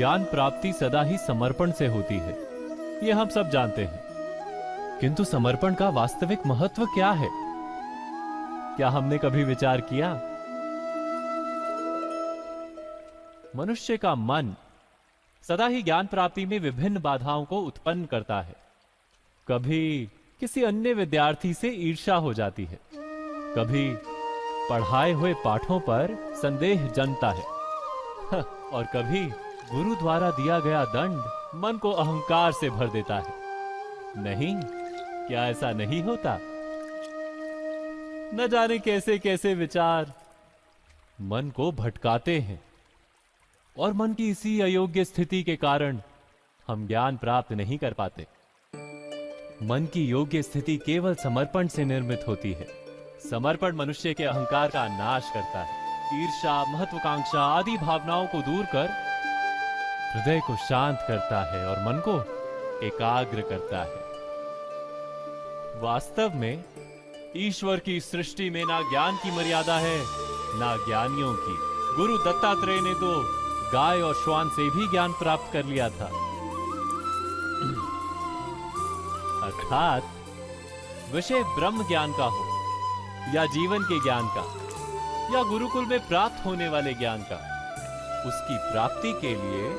ज्ञान प्राप्ति सदा ही समर्पण से होती है, यह हम सब जानते हैं। किंतु समर्पण का वास्तविक महत्व क्या है? क्या हमने कभी विचार किया? मनुष्य का मन सदा ही ज्ञान प्राप्ति में विभिन्न बाधाओं को उत्पन्न करता है। कभी किसी अन्य विद्यार्थी से ईर्ष्या हो जाती है, कभी पढ़ाए हुए पाठों पर संदेह जन्मता है, और कभी गुरु द्वारा दिया गया दंड मन को अहंकार से भर देता है। नहीं, क्या ऐसा नहीं होता? न जाने कैसे कैसे विचार मन को भटकाते हैं, और मन की इसी अयोग्य स्थिति के कारण हम ज्ञान प्राप्त नहीं कर पाते। मन की योग्य स्थिति केवल समर्पण से निर्मित होती है। समर्पण मनुष्य के अहंकार का नाश करता है, ईर्ष्या, महत्वाकांक्षा आदि भावनाओं को दूर कर हृदय को शांत करता है और मन को एकाग्र करता है। वास्तव में ईश्वर की सृष्टि में ना ज्ञान की मर्यादा है, ना ज्ञानियों की। गुरु दत्तात्रेय ने तो गाय और श्वान से भी ज्ञान प्राप्त कर लिया था। अर्थात विषय ब्रह्म ज्ञान का हो या जीवन के ज्ञान का या गुरुकुल में प्राप्त होने वाले ज्ञान का, उसकी प्राप्ति के लिए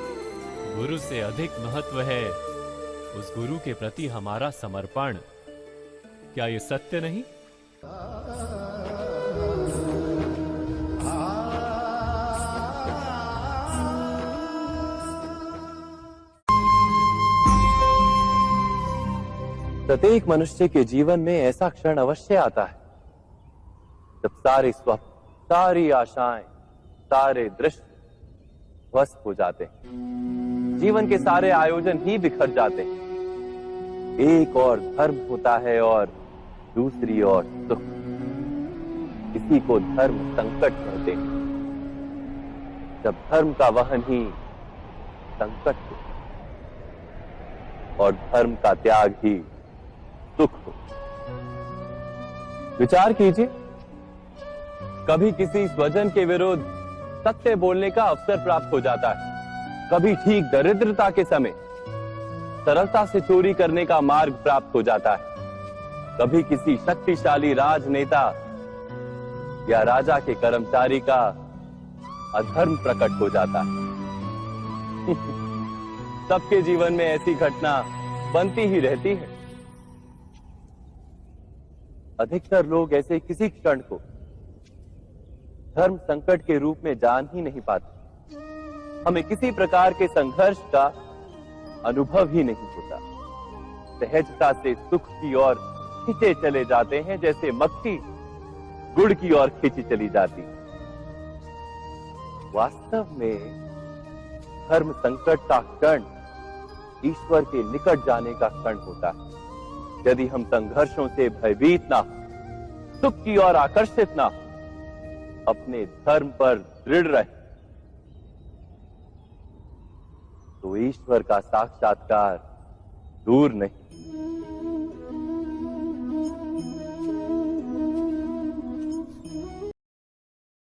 गुरु से अधिक महत्व है उस गुरु के प्रति हमारा समर्पण। क्या ये सत्य नहीं? प्रत्येक मनुष्य के जीवन में ऐसा क्षण अवश्य आता है जब सारे स्वप्न, सारी आशाएं, सारे दृश्य ध्वस्त हो जाते हैं। जीवन के सारे आयोजन ही बिखर जाते हैं। एक और धर्म होता है और दूसरी ओर सुख। इसी को धर्म संकट कहते हैं। जब धर्म का वहन ही संकट हो और धर्म का त्याग ही सुख हो। विचार कीजिए, कभी किसी स्वजन के विरुद्ध सत्य बोलने का अवसर प्राप्त हो जाता है, कभी ठीक दरिद्रता के समय सरलता से चोरी करने का मार्ग प्राप्त हो जाता है, कभी किसी शक्तिशाली राजनेता या राजा के कर्मचारी का अधर्म प्रकट हो जाता है। सबके जीवन में ऐसी घटना बनती ही रहती है। अधिकतर लोग ऐसे किसी क्षण को धर्म संकट के रूप में जान ही नहीं पाते। हमें किसी प्रकार के संघर्ष का अनुभव ही नहीं होता। सहजता से सुख की ओर खींचे चले जाते हैं, जैसे मक्खी गुड़ की ओर खींची चली जाती। वास्तव में धर्म संकट का क्षण ईश्वर के निकट जाने का क्षण होता है। यदि हम संघर्षों से भयभीत ना हो, सुख की ओर आकर्षित ना हो, अपने धर्म पर दृढ़ रहे, तो ईश्वर का साक्षात्कार दूर नहीं